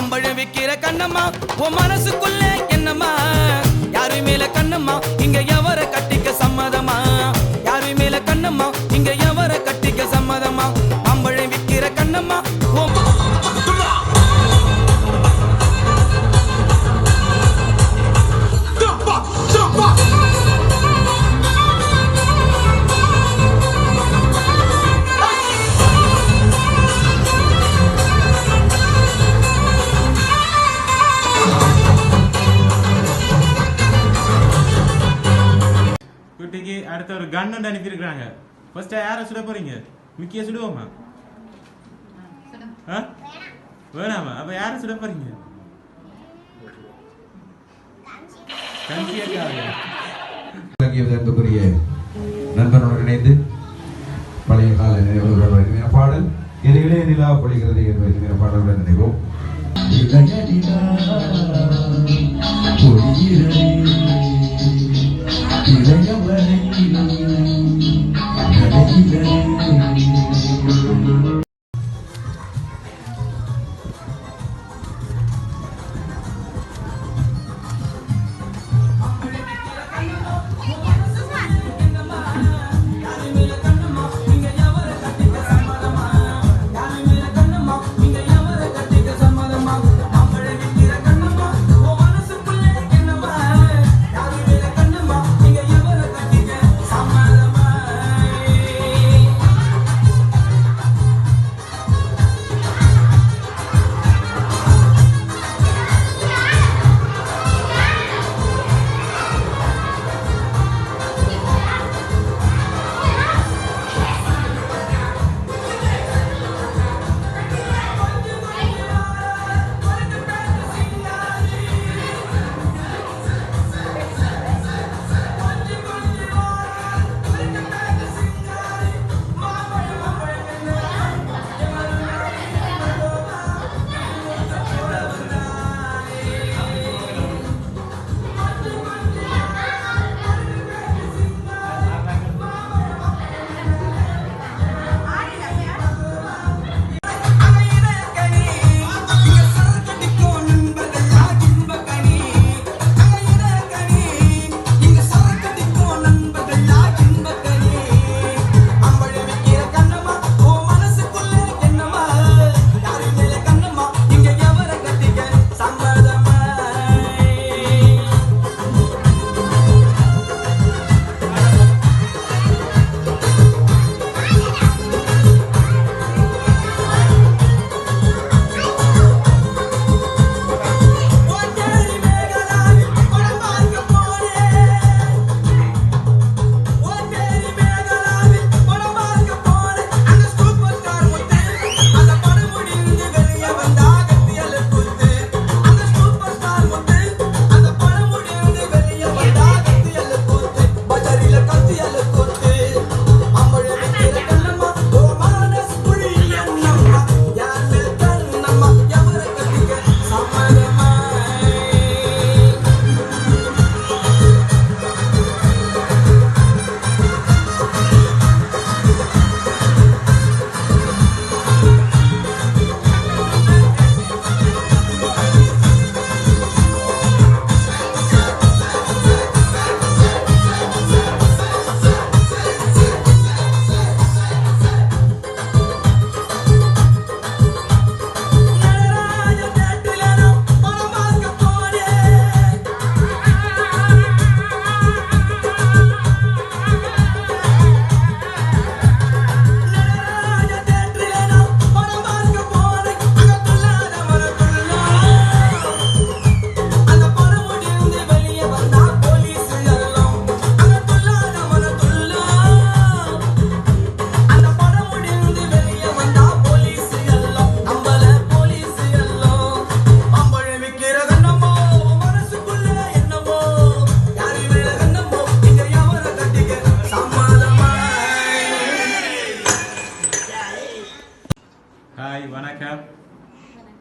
மாம்பழம் விக்கிற கண்ணம்மா உன் மனசுக்குள்ளே என்னம்மா யாரு மேல கண்ணம்மா இங்க எவர கட்டிக்க சம்மதமா யாரு மேல கண்ணம்மா இங்க எவர கட்டிக்க சம்மதமா மாம்பழம் விக்கிற கண்ணம்மா குட்டிக்கு அடுத்த ஒரு கன் ஒன்று அனுப்பியிருக்கிறாங்க. ஃபர்ஸ்ட் யாரை சுட போறீங்க? மிக்கிய சுடுவோமா? வேணாமா? அப்ப யாரை சுட போறீங்க? அன்புக்குரிய நண்பனுடன் இணைந்து பழைய கால நினைவுகளுடன் பாடல் இது இளைய நிலா பொழிகிறது என்ற பாடலுடன் நினைவோம்.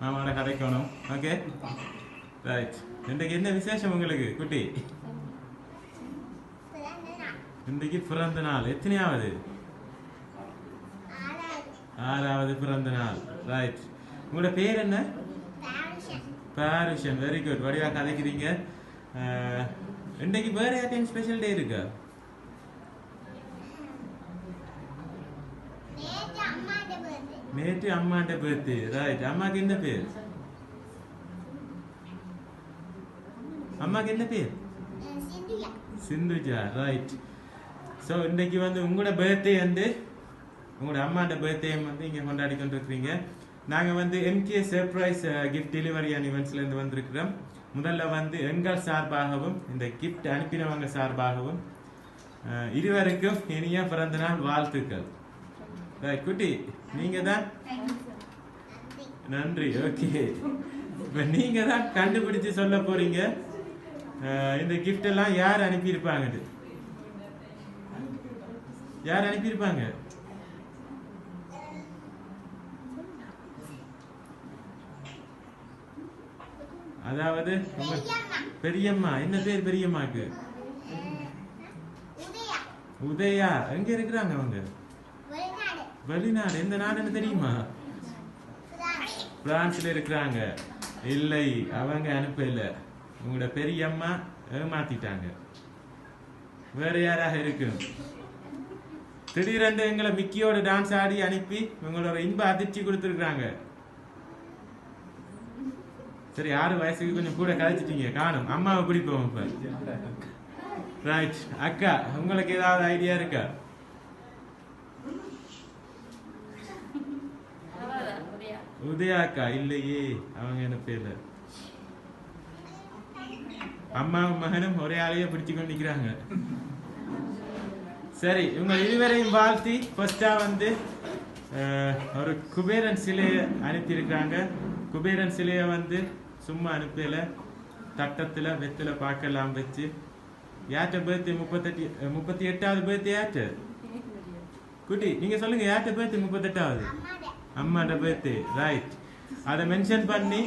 மாமாவோட கதைக்கணும். Okay right. இன்றைக்கு என்ன விசேஷம் உங்களுக்கு குட்டி? இன்றைக்கு பிறந்த நாள். எத்தனையாவது? 6வது பிறந்த நாள். ரைட். உங்களோட பேர் என்ன? பாருஷன் வெரி குட். வடிவா கதைக்கிறீங்க. இன்னைக்கு வேற யார்ட்டையும் ஸ்பெஷல் டே இருக்கா? நேற்று அம்மாட்ட பர்த்டே. ரைட். அம்மாக்கு என்ன பேர்? அம்மாக்கு என்ன பேர்? சிந்துஜா. ரைட். ஸோ இன்னைக்கு வந்து உங்களோட பர்த்டே வந்து உங்களோட அம்மாட்ட பர்த்டே வந்து இங்கே கொண்டாடி கொண்டு இருக்கிறீங்க. நாங்கள் வந்து MK surprise gift delivery and இவெண்ட்ஸ்லேருந்து வந்திருக்கிறோம். முதல்ல வந்து எங்கள் சார்பாகவும் இந்த கிஃப்ட் அனுப்பினவங்க சார்பாகவும் இருவருக்கும் இனிய பிறந்த நாள் வாழ்த்துக்கள். குட்டி நீங்க தான் நன்றி. ஓகே, இப்போ நீங்க தான் கண்டுபிடிச்சு சொல்ல போறீங்க இந்த கிஃப்ட் எல்லாம் யார் அனுப்பியிருப்பாங்க. யார் அனுப்பியிருப்பாங்க? அதாவது பெரியம்மா. என்ன பேர் பெரியம்மாக்கு? உதயா. எங்க இருக்கிறாங்க அவங்க? வெளிநாடு. எந்த நாடுன்னு தெரியுமா? பிரான்ஸ்ல இருக்கிறாங்க. இல்லை, அவங்க அனுப்பல. உங்களோட பெரியம்மா ஏமாத்திட்டாங்க. வேற யாராக இருக்கு? திடீரென்று எங்களை மிக்கியோட டான்ஸ் ஆடி அனுப்பி உங்களோட இன்ப அதிர்ச்சி கொடுத்துருக்காங்க. சரி, 6 வயசுக்கு கொஞ்சம் கூட கழிச்சிட்டீங்க. காணும் அம்மாவை பிடிப்போம் இப்ப. ரைட். அக்கா, உங்களுக்கு ஏதாவது ஐடியா இருக்கா? உதயா அக்கா. இல்லையே, அவங்க என்ன பேர்ல. அம்மாவும் மகனும் ஒரே ஆளையே பிடிச்சு கொண்டு நிக்கிறாங்க. சரி, இவங்க இருவரையும் வாழ்த்தி ஃபர்ஸ்டா வந்து ஒரு குபேரன் சிலையை அனுப்பியிருக்காங்க. குபேரன் சிலையை வந்து சும்மா அனுப்பல, தட்டத்துல வெத்தில பார்க்கலாம் வச்சு. யார்ட்ட பர்த்டே? 38வது பர்த்டே யார்ட்ட? குட்டி நீங்க சொல்லுங்க, யார்ட்ட பர்த்டே 38வது? அம்மாட்ட பர்த்டே. ரைட். அதை மென்ஷன் பண்ணி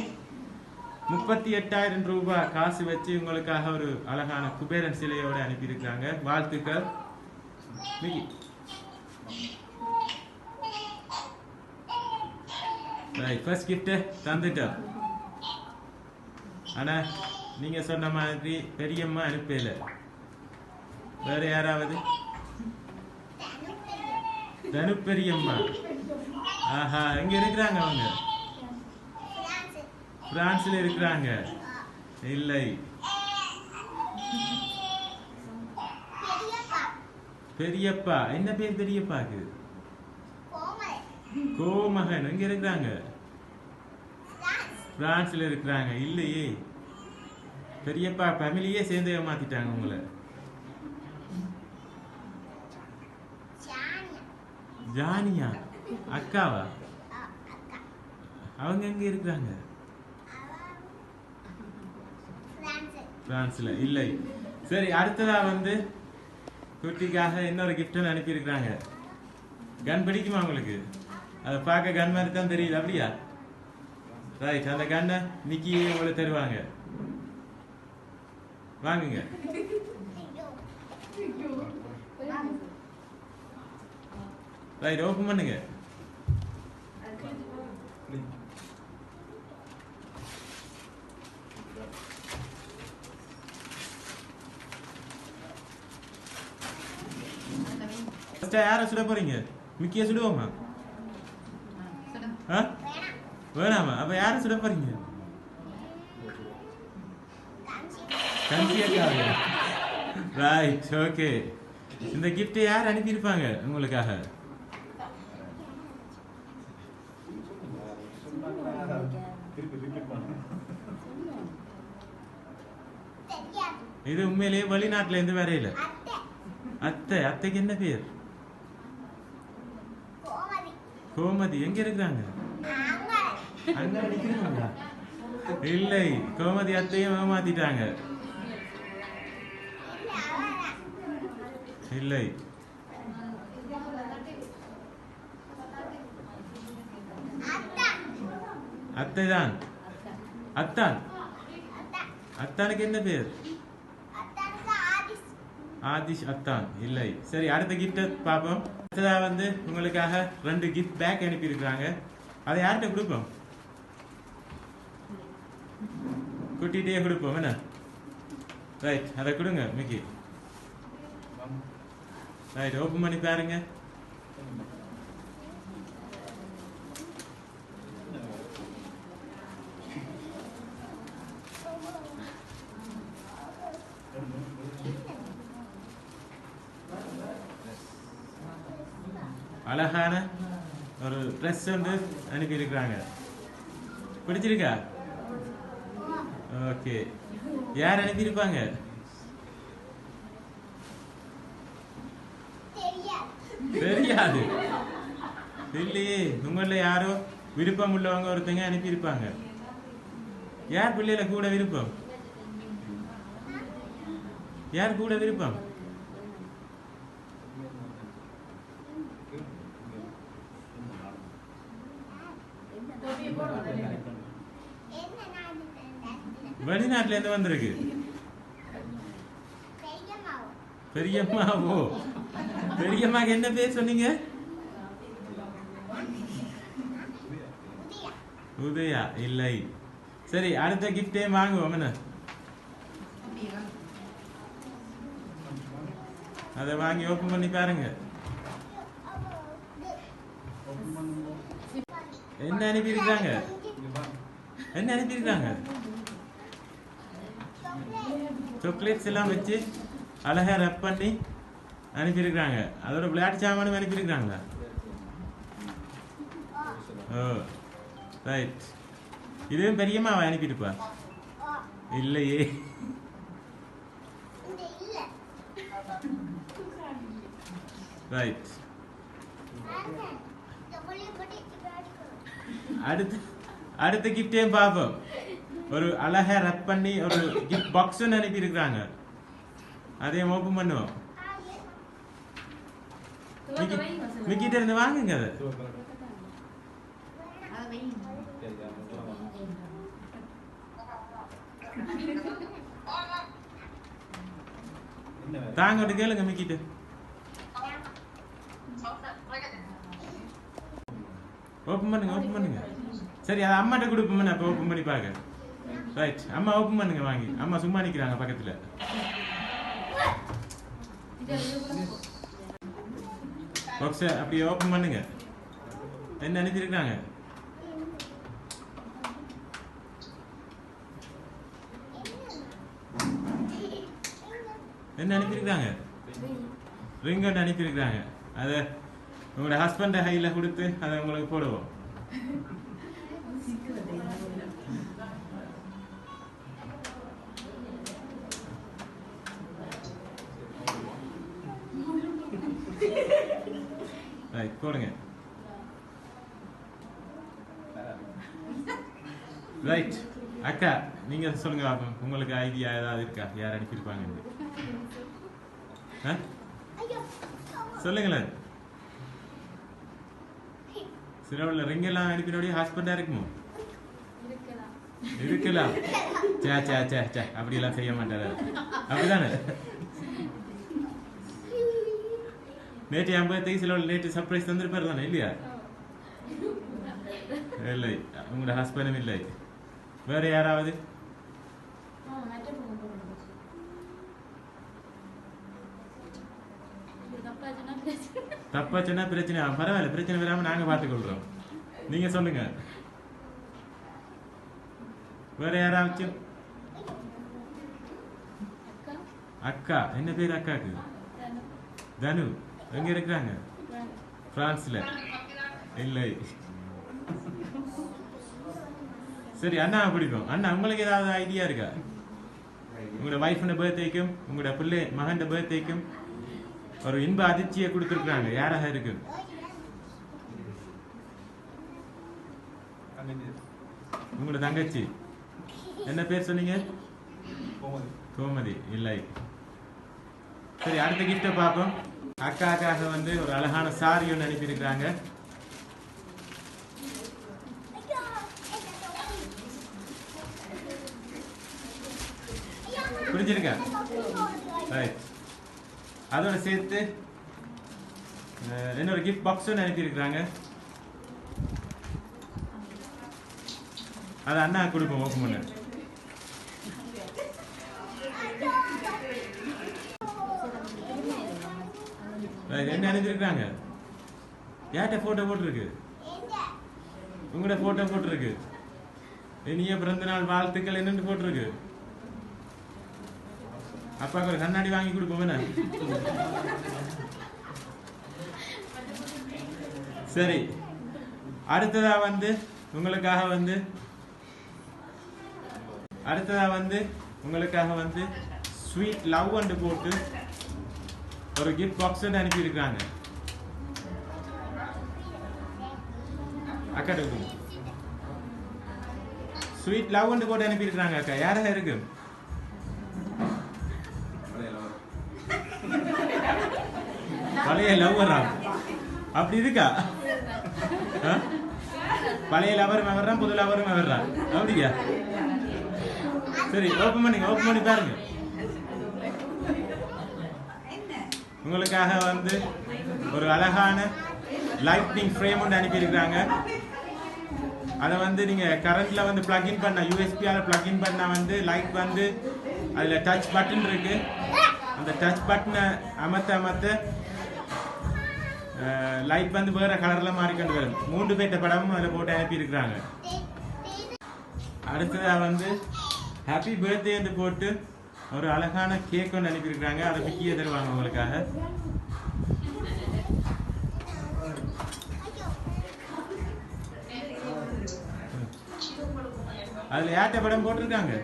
38,000 ரூபாய் காசு வச்சு உங்களுக்காக ஒரு அழகான குபேரன் சிலையோட அனுப்பியிருக்காங்க. வாழ்த்துக்கள். ஃபர்ஸ்ட் கிஃப்ட் தந்துட்டோம். ஆனா நீங்க சொன்ன மாதிரி பெரியம்மா அனுப்பல. வேற யாராவது? தனு பெரியம்மா. ஆஹா, எங்க இருக்கிறாங்க அவங்க? பிரான்ஸ்ல இருக்கிறாங்க. இல்லை. பெரியப்பா. என்ன பேர் பெரியப்பாக்கு? கோமகன். எங்க இருக்கிறாங்க? பிரான்ஸ்ல இருக்கிறாங்க. இல்லையே, பெரியப்பா ஃபேமிலியே சேர்ந்து ஏமாத்திட்டாங்க உங்களை. ஜானியா அக்காவா? அவங்க எங்க இருக்கிறாங்க? பிரான்ஸ்ல. இல்லை. சரி, அடுத்ததா வந்து குட்டிக்காக இன்னொரு கிஃப்ட் அனுப்பி இருக்கிறாங்க. கன் பிடிக்குமா உங்களுக்கு? அதை பார்க்க கன் மாதிரி தான் தெரியுது. அப்படியா? ரைட். அந்த கண்ணை நிக்கி உங்களுக்கு தருவாங்க. வாங்குங்க. ரைட், ஓபன் பண்ணுங்க. யார சுட போறீங்க? மிக்கிய சுடுவோமா? வேணாமா? அப்ப யார சுட போறீங்க? கன்சியக்காக. ரைட். ஓகே. இந்த கிஃப்ட் யார் அனுப்பியிருப்பாங்க உங்களுக்காக? இது உண்மையிலேயே வெளிநாட்டுல இருந்து வரையில. அத்தை. அத்தைக்கு என்ன பேர்? கோமதி. எங்க இருக்கிறாங்க? அங்க நிக்கிறாங்களா? இல்லை, கோமதி அத்தையும் ஏமாத்திட்டாங்க. இல்லை, அத்தை தான். அத்தான். அத்தானுக்கு என்ன பேர்? ஆதிஷ் அத்தான். இல்லை. சரி, அடுத்த கிஃப்ட் பார்ப்போம். அடுத்ததா வந்து உங்களுக்காக 2 கிஃப்ட் பேக் அனுப்பி இருக்காங்க. அதை யார்கிட்ட கொடுப்போம்? குட்டிகிட்டே கொடுப்போம் என்ன ரைட் அதை கொடுங்க மிக்கி ரைட் ஓப்பன் பண்ணி பாருங்க அழகான ஒரு ட்ரெஸ் வந்து அனுப்பி இருக்கிறாங்க பிடிச்சிருக்கா ஓகே யார் அனுப்பியிருப்பாங்க தெரியாது இல்லையே உங்கள யாரோ விருப்பம் உள்ளவங்க ஒருத்தங்க அனுப்பியிருப்பாங்க யார் பிள்ளைல கூட விருப்பம் யார் கூட விருப்பம் வெளிநாட்டுல இருந்து வந்திருக்கு பெரியம்மாவோ பெரியம்மாக்கு என்ன பேர் சொன்னீங்க உதயா இல்லை சரி அடுத்த கிஃப்டே வாங்குவோம் என்ன அதை வாங்கி ஓபன் பண்ணி பாருங்க என்ன அனுப்பியிருக்காங்க என்ன அனுப்பியிருக்காங்க சாக்லேட்ஸ் எல்லாம் வச்சு அழகா ரப் பண்ணி அனுப்பியிருக்காங்க அதோட விளையாட்டு சாமானும் அனுப்பியிருக்காங்களா ஓ ரைட் இதுவும் பெரியம்மாவை அனுப்பியிருப்பா இல்லையே ரைட் அடுத்த கிஃப்டையும் பார்ப்போம் ஒரு அழகா ரப் பண்ணி ஒரு கிஃப்ட் பாக்ஸ் அனுப்பி இருக்கிறாங்க அதையும் ஓபன் பண்ணுவோம் மிக்கிட்ட இருந்து வாங்குங்க அதை தாங்க கேளுங்க மிக்கிட்ட ஓபன் பண்ணுங்க சரி அதை அம்மாட்ட கொடுப்போம் அப்ப ஓபன் பண்ணி பாக்க ரைட் அம்மா ஓபன் பண்ணுங்க வாங்கி அம்மா சும்மா நிக்கிறாங்க பக்கத்துல பாக்ஸ் அப்படியே ஓபன் பண்ணுங்க என்ன அனுப்பியிருக்காங்க என்ன அனுப்பியிருக்காங்க ரிங் அனுப்பியிருக்காங்க அதை உங்களோட ஹஸ்பண்ட் கையில கொடுத்து அதை உங்களுக்கு போடுவோம் ரைட் போடுங்க ரைட் அக்கா நீங்க சொல்லுங்க பாப்போம் உங்களுக்கு ஐடியா ஏதாவது இருக்கா யார் அனுப்பியிருப்பாங்க சொல்லுங்களேன் சிலவுல ரிங் எல்லாம் அனுப்பினோடைய ஹஸ்பண்டா இருக்குமோ இருக்கலாம் சே அப்படி எல்லாம் செய்ய மாட்டாரு அப்படிதானே நேற்று என் பர்த்டேக்கு சிலவுல நேற்று சர்ப்ரைஸ் தந்திருப்பாரு தானே இல்லையா இல்லை உங்களோட ஹஸ்பண்டும் இல்லை வேற யாராவது தப்பா சொன்னா பிரச்சனை பரவாயில்ல பிரச்சனை வராம நாங்க பார்த்துக்கொள்றோம் நீங்க சொல்லுங்க வேற யாராச்சும் அக்கா என்ன பேர் அக்காக்கு தனு எங்க இருக்கிறாங்க பிரான்ஸ்ல இல்லை சரி அண்ணா பிடிக்கும் அண்ணா உங்களுக்கு ஏதாவது ஐடியா இருக்கா உங்களோட வைஃபோட பர்த்டேக்கும் உங்களோட பிள்ளை மகன் பர்த்டேக்கும் ஒரு இன்ப அதிர்ச்சியை கொடுத்துருக்காங்க யாராக இருக்கு உங்களோட தங்கச்சி என்ன பேர் சொன்னீங்க கோமதி இல்லை சரி அடுத்த கிஃப்ட பார்ப்போம் அக்காக்காக வந்து ஒரு அழகான சாரி ஒன்று அனுப்பியிருக்கிறாங்க புரிஞ்சிருக்கா ரைட் அதோட சேர்த்து இன்னொரு கிஃப்ட் பாக்ஸ் அனுப்பியிருக்கிறாங்க அதை அண்ணா கொடுப்போம் ஓப்பன் பண்ண என்ன அனுப்பியிருக்காங்க? யார்கிட்ட போட்டோ போட்டிருக்கு? உங்களோட போட்டோ போட்டிருக்கு. இனிய பிறந்த நாள் வாழ்த்துக்கள் என்னன்னு போட்டிருக்கு. அப்பாவுக்கு ஒரு கண்ணாடி வாங்கி கொடுப்போம். சரி, அடுத்ததா வந்து உங்களுக்காக வந்து ஸ்வீட் லவ் வந்து போட்டு ஒரு கிஃப்ட் பாக்ஸ் அனுப்பி இருக்காங்க. அக்கா ஸ்வீட் லவ் வந்து போட்டு அனுப்பி இருக்காங்க. அக்கா யாராக இருக்கு? பழைய லவ்வரா? அப்படி இருக்கா? பழைய லவரும் வர்றான், புது லவரும் வர்றான். அப்படியா? சரி, ஓப்பன் பண்ணி பாருங்க. உங்களுக்காக வந்து ஒரு அழகான லைட்னிங் ஃப்ரேம் ஒன்று அனுப்பியிருக்கிறாங்க. அதை வந்து நீங்கள் கரண்ட்ல வந்து பிளக்இன் பண்ண, யூஎஸ்பியால பிளக்இன் பண்ணால் வந்து லைட் வந்து அதில் டச் பட்டன் இருக்கு. அந்த டச் பட்டனை அமர்த்த லைட் வந்து வேற கலர்ல மாறிக்கொண்டு வரும். 3 பேர்ட்ட படமும் அதில் போட்டு அனுப்பியிருக்கிறாங்க. அடுத்ததாக வந்து ஹாப்பி பர்த்டே என்று போட்டு ஒரு அழகான கேக் ஒன்று அனுப்பியிருக்கிறாங்க. அதை பிக்கியே தருவாங்க உங்களுக்காக. அதுல யார்கிட்ட படம் போட்டிருக்காங்க?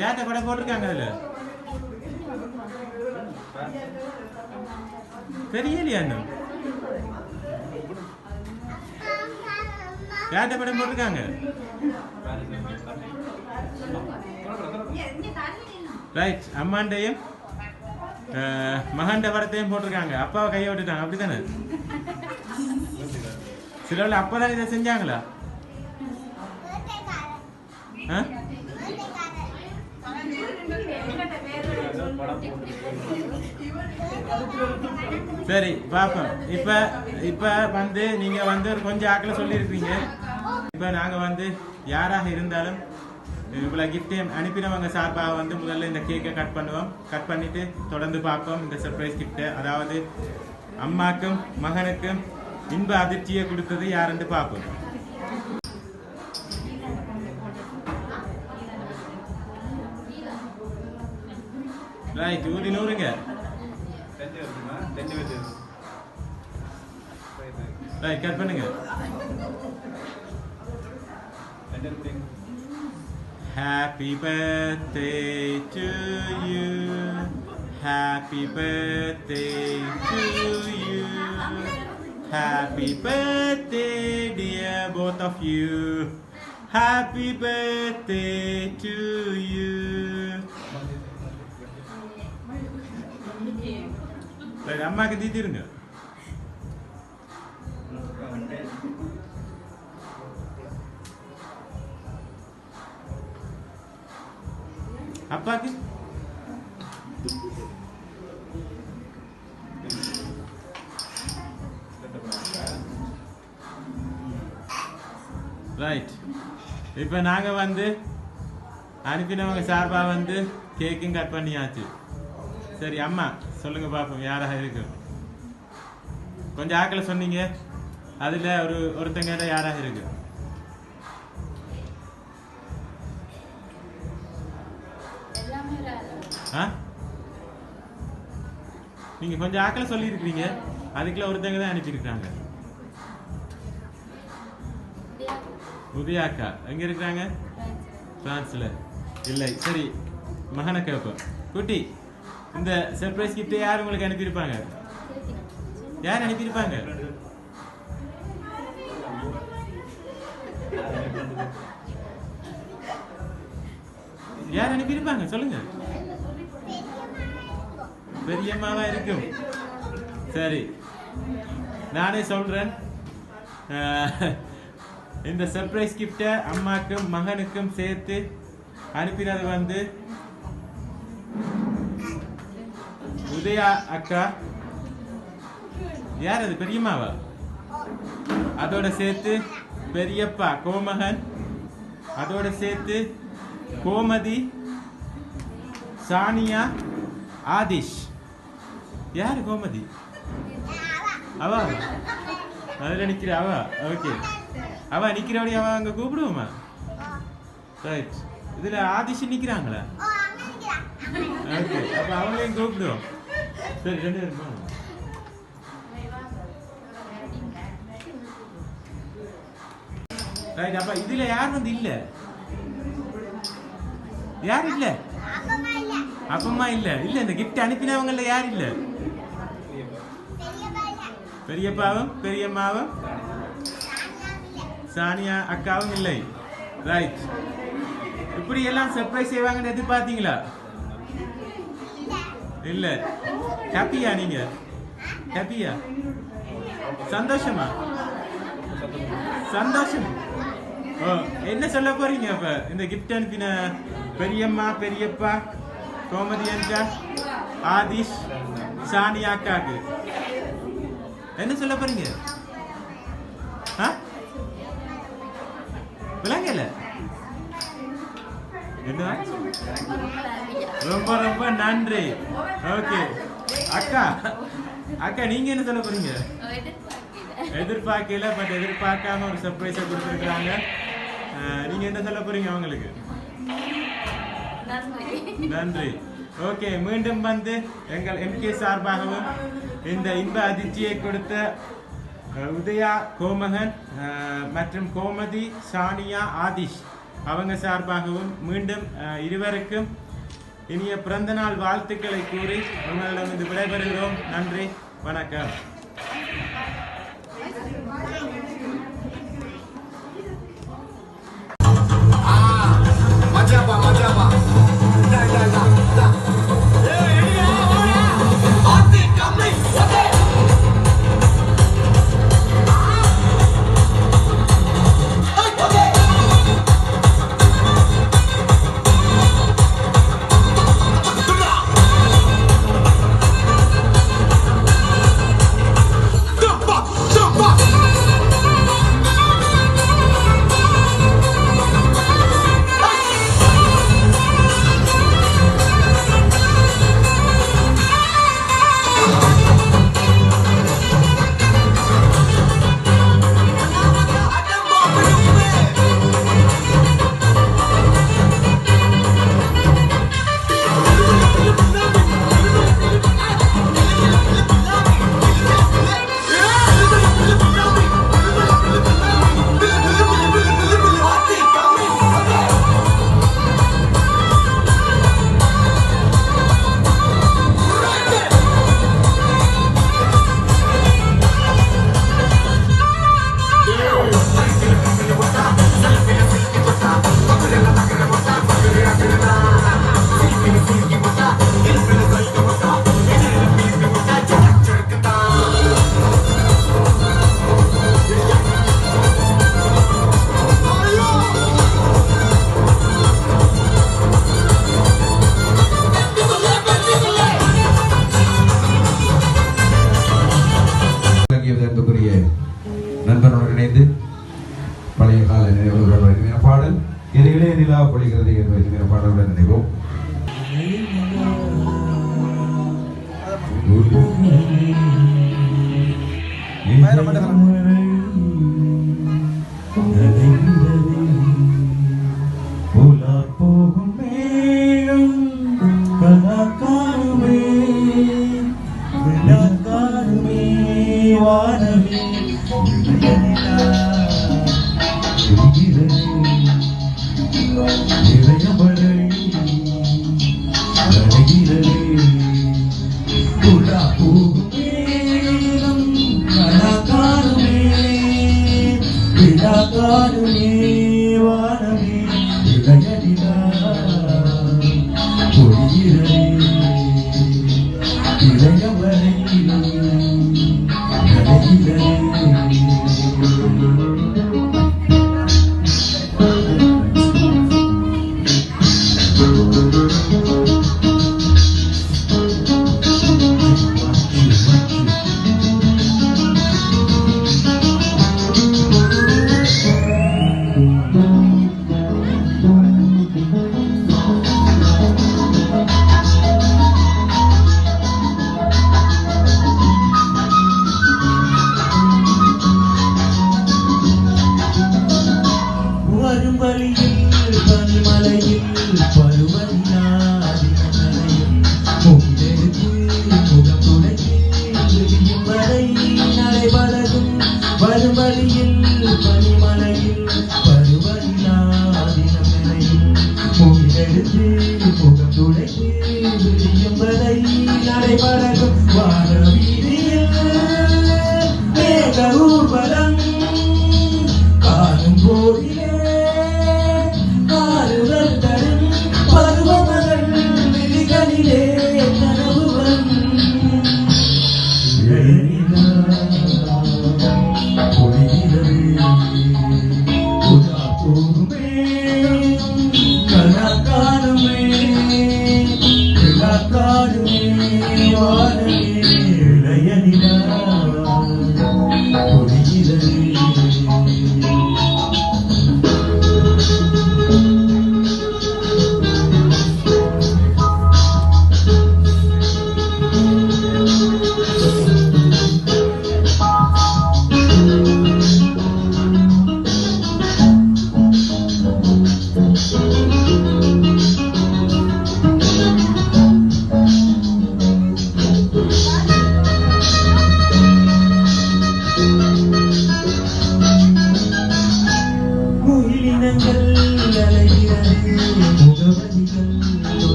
யார்கிட்ட படம் போட்டிருக்காங்க? அதுல தெரியலையா? இன்னும் யார்கிட்ட படம் போட்டிருக்காங்க? ரைட், அம்மாண்டையும் மகண்ட படத்தையும் போட்டிருக்காங்க. அப்பாவை கையை விட்டுட்டாங்க. அப்படித்தானே? சிலவில் அப்பதான் இதை செஞ்சாங்களா? சரி பாப்போம். இப்ப வந்து நீங்க வந்து கொஞ்சம் ஆக்களை சொல்லியிருக்கீங்க. இப்ப நாங்க வந்து யாராக இருந்தாலும் இவ்வளோ கிஃப்டையும் அனுப்பினவங்க சார்பாக வந்து முதல்ல இந்த கேக்கை கட் பண்ணுவோம். கட் பண்ணிட்டு தொடர்ந்து பார்ப்போம் இந்த சர்ப்ரைஸ் கிஃப்டை. அதாவது அம்மாக்கும் மகனுக்கும் இன்ப அதிர்ச்சியை கொடுத்தது யாருன்னு பார்ப்போம். ரைட், ஊதி நூறுங்க. ரைட், கட் பண்ணுங்க. Happy birthday to you. Happy birthday to you. Happy birthday dear both of you. Happy birthday to you. Right, அம்மாக்கு தீத்திருங்க. அப்பாக்கு ரைட். இப்போ நாங்கள் வந்து அனுப்பினவங்க சார்பாக வந்து கேக்கும் கட் பண்ணியாச்சு. சரி அம்மா சொல்லுங்க பார்ப்போம் யாராக இருக்கு. கொஞ்சம் ஆக்களை சொன்னீங்க, அதில் ஒருத்தங்க யாராக இருக்கு? நீங்க கொஞ்சம் ஆக்களை சொல்லி இருக்கிறீங்க, அதுக்குள்ள ஒருத்தங்க தான் அனுப்பியிருக்காங்க. உதயாக்கா எங்க இருக்கிறாங்க? பிரான்ஸ்ல. இல்லை, சரி மகனை கேட்போம். குட்டி, இந்த சர்ப்ரைஸ் கிஃப்ட் யார் உங்களுக்கு அனுப்பியிருப்பாங்க? யார் அனுப்பியிருப்பாங்க? யார் அனுப்பியிருப்பாங்க சொல்லுங்க. பெரியம்மாவா இருக்கும். சரி, நானே சொல்றேன். இந்த சர்ப்ரைஸ் கிஃப்டை அம்மாக்கும் மகனுக்கும் சேர்த்து அனுப்பினது வந்து உதயா அக்கா, யார் அது பெரியம்மாவா? அதோட சேர்த்து பெரியப்பா கோமகன், அதோட சேர்த்து கோமதி, சானியா, ஆதிஷ். யாரு கோமதி? அவா அதுல நிக்கிற அவா. ஓகே, அவா நிக்கிறபடி அவ அங்க கூப்பிடுவோமா? ரைட். இதுல ஆதிஷ் நிக்கிறாங்களா? ஓகே, அப்ப அவங்களையும் கூப்பிடுவோம். சரி, 2 பேரும் ரைட். அப்ப இதுல யார் வந்து இல்ல? யார் இல்ல? அப்பமா இல்ல. இல்ல, இந்த கிஃப்ட் அனுப்பினவங்கல யார் இல்ல? பெரியப்பாவும் பெரியம்மாவும் சானியா அக்காவும் இல்லை. ரைட். இப்படி எல்லாம் சர்ப்ரைஸ் செய்வாங்கன்னு எதிர்பார்த்தீங்களா? இல்ல. ஹாப்பியா நீங்க? ஹாப்பியா? சந்தோஷமா? சந்தோஷம். ஓ, என்ன சொல்ல போறீங்க அப்ப இந்த கிஃப்ட் அனுப்பின பெரியம்மா, பெரியப்பா, கோமதி அஞ்சா, ஆதிஷ், சானியா அக்காக்கு என்ன சொல்ல போறீங்க? விளங்கல? என்ன? ரொம்ப ரொம்ப நன்றி. ஓகே அக்கா, அக்கா நீங்க என்ன சொல்ல போறீங்க? எதிர்பார்க்கல, பட் எதிர்பார்க்காம ஒரு சர்ப்ரைஸா கொடுத்துருக்காங்க. நீங்க என்ன சொல்ல போறீங்க அவங்களுக்கு? நன்றி. ஓகே, மீண்டும் வந்து எங்கள் எம்கே சார்பாகவும் இந்த இன்ப அதிர்ச்சியை கொடுத்த உதயா, கோமகன் மற்றும் கோமதி, சானியா, ஆதிஷ் அவங்க சார்பாகவும் மீண்டும் இருவருக்கும் இனிய பிறந்தநாள் வாழ்த்துக்களை கூறி உங்களிடம் விடைபெறுகிறோம். நன்றி, வணக்கம். நண்பனுடன் இணைந்து பழைய கால நினைவுகளுடன் பாடல் இது இளைய நிலா பொழிகிறது என்ற பாடலுடன் நினைவோம்.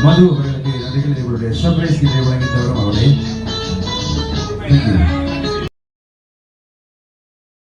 மது அவர்களுக்கு நன்றிகள். இவர்களுடைய சர்ப்ரைஸ் வழங்கி தவறும் அவளை.